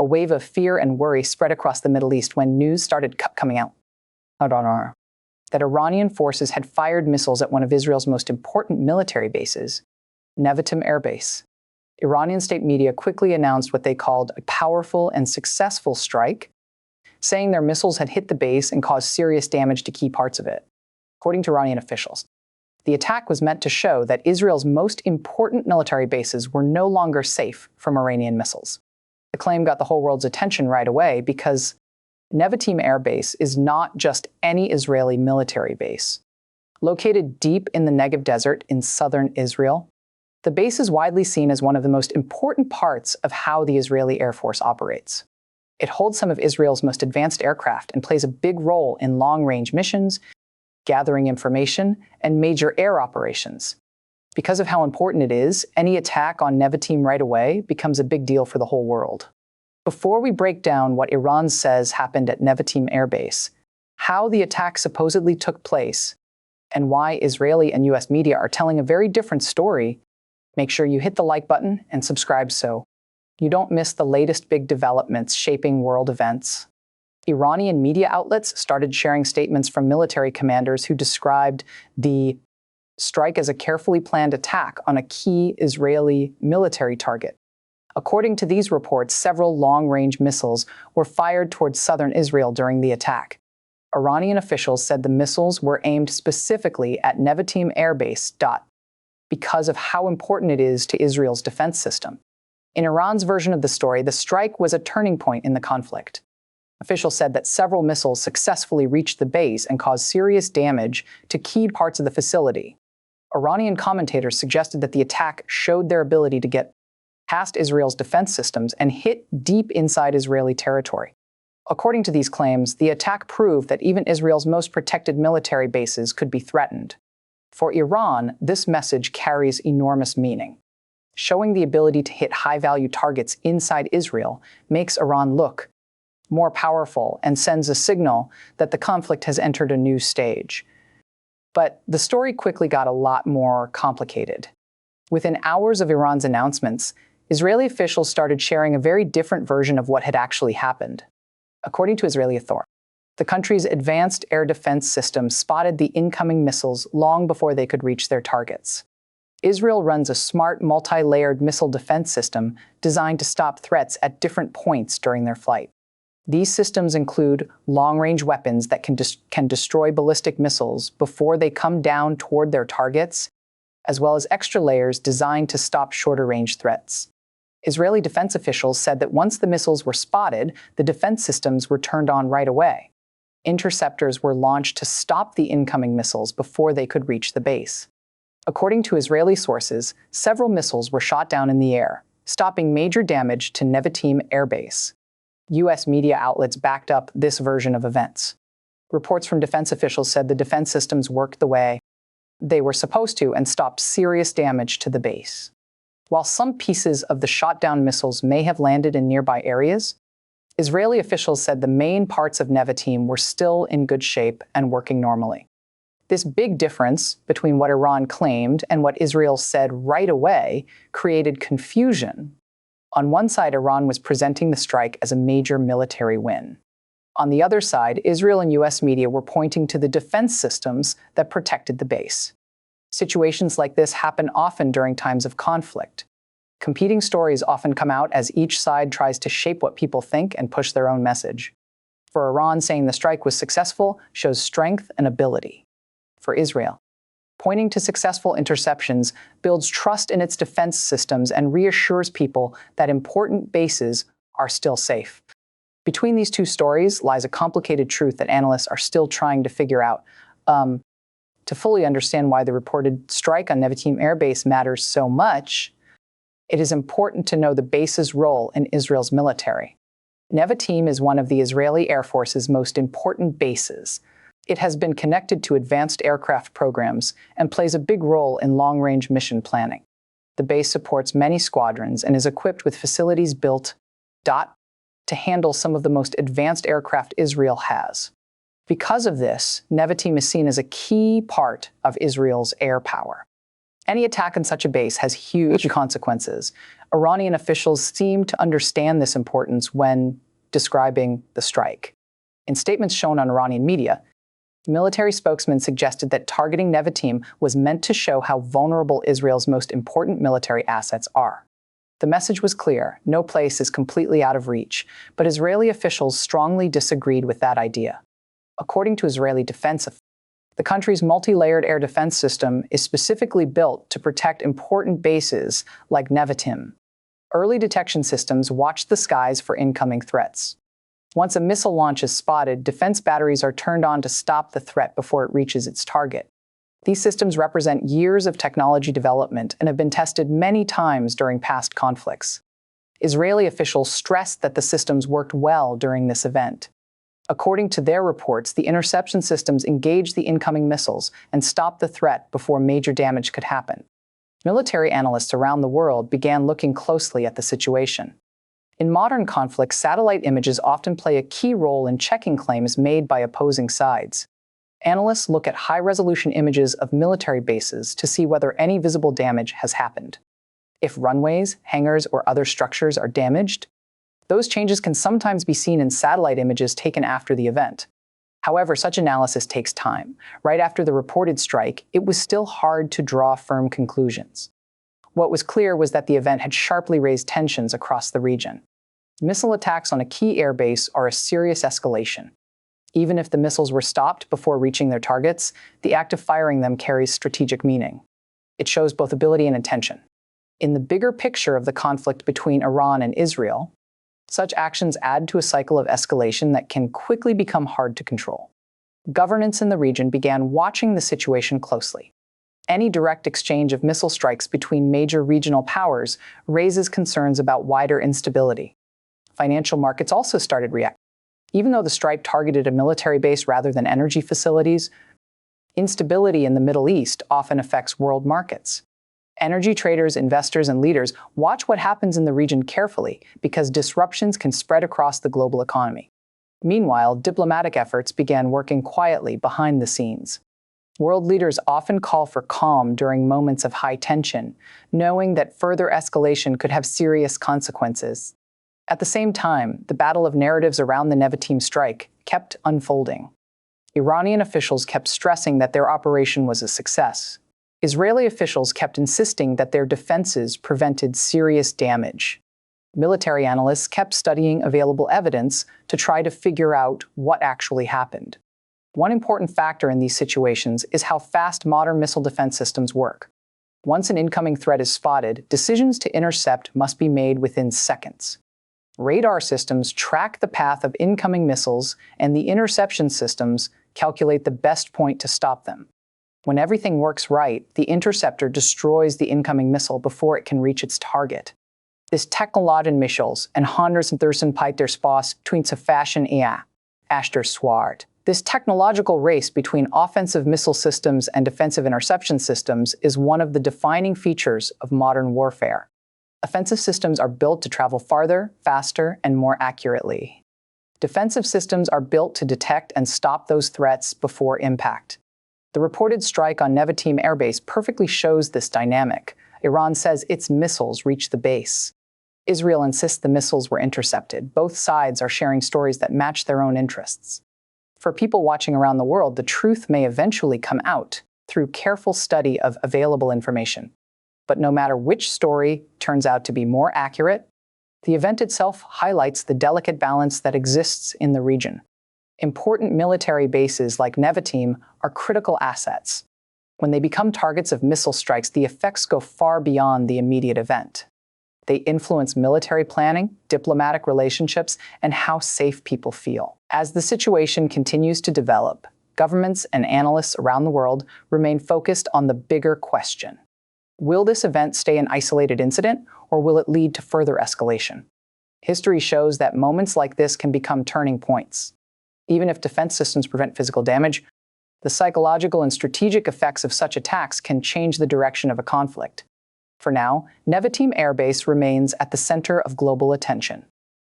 A wave of fear and worry spread across the Middle East when news started coming out that Iranian forces had fired missiles at one of Israel's most important military bases, Nevatim Airbase. Iranian state media quickly announced what they called a powerful and successful strike, saying their missiles had hit the base and caused serious damage to key parts of it. According to Iranian officials, the attack was meant to show that Israel's most important military bases were no longer safe from Iranian missiles. The claim got the whole world's attention right away because Nevatim Airbase is not just any Israeli military base. Located deep in the Negev desert in southern Israel, the base is widely seen as one of the most important parts of how the Israeli Air Force operates. It holds some of Israel's most advanced aircraft and plays a big role in long-range missions, gathering information, and major air operations. Because of how important it is, any attack on Nevatim right away becomes a big deal for the whole world. Before we break down what Iran says happened at Nevatim Airbase, how the attack supposedly took place, and why Israeli and US media are telling a very different story, make sure you hit the like button and subscribe so you don't miss the latest big developments shaping world events. Iranian media outlets started sharing statements from military commanders who described the strike as a carefully planned attack on a key Israeli military target. According to these reports, several long-range missiles were fired towards southern Israel during the attack. Iranian officials said the missiles were aimed specifically at Nevatim Airbase because of how important it is to Israel's defense system. In Iran's version of the story, the strike was a turning point in the conflict. Officials said that several missiles successfully reached the base and caused serious damage to key parts of the facility. Iranian commentators suggested that the attack showed their ability to get past Israel's defense systems and hit deep inside Israeli territory. According to these claims, the attack proved that even Israel's most protected military bases could be threatened. For Iran, this message carries enormous meaning. Showing the ability to hit high-value targets inside Israel makes Iran look more powerful and sends a signal that the conflict has entered a new stage. But the story quickly got a lot more complicated. Within hours of Iran's announcements, Israeli officials started sharing a very different version of what had actually happened. According to Israeli authorities, the country's advanced air defense system spotted the incoming missiles long before they could reach their targets. Israel runs a smart, multi-layered missile defense system designed to stop threats at different points during their flight. These systems include long-range weapons that can destroy ballistic missiles before they come down toward their targets, as well as extra layers designed to stop shorter-range threats. Israeli defense officials said that once the missiles were spotted, the defense systems were turned on right away. Interceptors were launched to stop the incoming missiles before they could reach the base. According to Israeli sources, several missiles were shot down in the air, stopping major damage to Nevatim Airbase. US media outlets backed up this version of events. Reports from defense officials said the defense systems worked the way they were supposed to and stopped serious damage to the base. While some pieces of the shot-down missiles may have landed in nearby areas, Israeli officials said the main parts of Nevatim were still in good shape and working normally. This big difference between what Iran claimed and what Israel said right away created confusion. On one side, Iran was presenting the strike as a major military win. On the other side, Israel and US media were pointing to the defense systems that protected the base. Situations like this happen often during times of conflict. Competing stories often come out as each side tries to shape what people think and push their own message. For Iran, saying the strike was successful shows strength and ability. For Israel, pointing to successful interceptions builds trust in its defense systems and reassures people that important bases are still safe. Between these two stories lies a complicated truth that analysts are still trying to figure out. To fully understand why the reported strike on Nevatim Airbase matters so much, it is important to know the base's role in Israel's military. Nevatim is one of the Israeli Air Force's most important bases. It has been connected to advanced aircraft programs and plays a big role in long-range mission planning. The base supports many squadrons and is equipped with facilities built to handle some of the most advanced aircraft Israel has. Because of this, Nevatim is seen as a key part of Israel's air power. Any attack on such a base has huge consequences. Iranian officials seem to understand this importance when describing the strike. In statements shown on Iranian media, military spokesmen suggested that targeting Nevatim was meant to show how vulnerable Israel's most important military assets are. The message was clear: no place is completely out of reach, but Israeli officials strongly disagreed with that idea. According to Israeli defense officials, the country's multi-layered air defense system is specifically built to protect important bases like Nevatim. Early detection systems watch the skies for incoming threats. Once a missile launch is spotted, defense batteries are turned on to stop the threat before it reaches its target. These systems represent years of technology development and have been tested many times during past conflicts. Israeli officials stressed that the systems worked well during this event. According to their reports, the interception systems engaged the incoming missiles and stopped the threat before major damage could happen. Military analysts around the world began looking closely at the situation. In modern conflicts, satellite images often play a key role in checking claims made by opposing sides. Analysts look at high-resolution images of military bases to see whether any visible damage has happened. If runways, hangars, or other structures are damaged, those changes can sometimes be seen in satellite images taken after the event. However, such analysis takes time. Right after the reported strike, it was still hard to draw firm conclusions. What was clear was that the event had sharply raised tensions across the region. Missile attacks on a key airbase are a serious escalation. Even if the missiles were stopped before reaching their targets, the act of firing them carries strategic meaning. It shows both ability and intention. In the bigger picture of the conflict between Iran and Israel, such actions add to a cycle of escalation that can quickly become hard to control. Governments in the region began watching the situation closely. Any direct exchange of missile strikes between major regional powers raises concerns about wider instability. Financial markets also started reacting. Even though the strike targeted a military base rather than energy facilities, instability in the Middle East often affects world markets. Energy traders, investors, and leaders watch what happens in the region carefully because disruptions can spread across the global economy. Meanwhile, diplomatic efforts began working quietly behind the scenes. World leaders often call for calm during moments of high tension, knowing that further escalation could have serious consequences. At the same time, the battle of narratives around the Nevatim strike kept unfolding. Iranian officials kept stressing that their operation was a success. Israeli officials kept insisting that their defenses prevented serious damage. Military analysts kept studying available evidence to try to figure out what actually happened. One important factor in these situations is how fast modern missile defense systems work. Once an incoming threat is spotted, decisions to intercept must be made within seconds. Radar systems track the path of incoming missiles, and the interception systems calculate the best point to stop them. When everything works right, the interceptor destroys the incoming missile before it can reach its target. This technologen missiles en 100% der space between se fashion ashter swart. This technological race between offensive missile systems and defensive interception systems is one of the defining features of modern warfare. Offensive systems are built to travel farther, faster, and more accurately. Defensive systems are built to detect and stop those threats before impact. The reported strike on Nevatim Airbase perfectly shows this dynamic. Iran says its missiles reached the base. Israel insists the missiles were intercepted. Both sides are sharing stories that match their own interests. For people watching around the world, the truth may eventually come out through careful study of available information. But no matter which story turns out to be more accurate, the event itself highlights the delicate balance that exists in the region. Important military bases like Nevatim are critical assets. When they become targets of missile strikes, the effects go far beyond the immediate event. They influence military planning, diplomatic relationships, and how safe people feel. As the situation continues to develop, governments and analysts around the world remain focused on the bigger question. Will this event stay an isolated incident, or will it lead to further escalation? History shows that moments like this can become turning points. Even if defense systems prevent physical damage, the psychological and strategic effects of such attacks can change the direction of a conflict. For now, Nevatim Airbase remains at the center of global attention.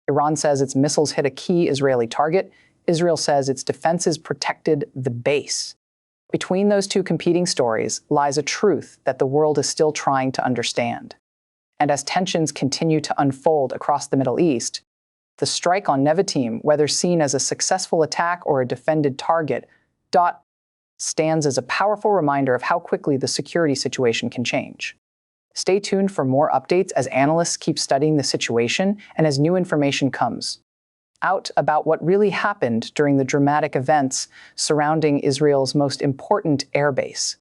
Iran says its missiles hit a key Israeli target. Israel says its defenses protected the base. Between those two competing stories lies a truth that the world is still trying to understand. And as tensions continue to unfold across the Middle East, the strike on Nevatim, whether seen as a successful attack or a defended target, stands as a powerful reminder of how quickly the security situation can change. Stay tuned for more updates as analysts keep studying the situation and as new information comes out about what really happened during the dramatic events surrounding Israel's most important airbase.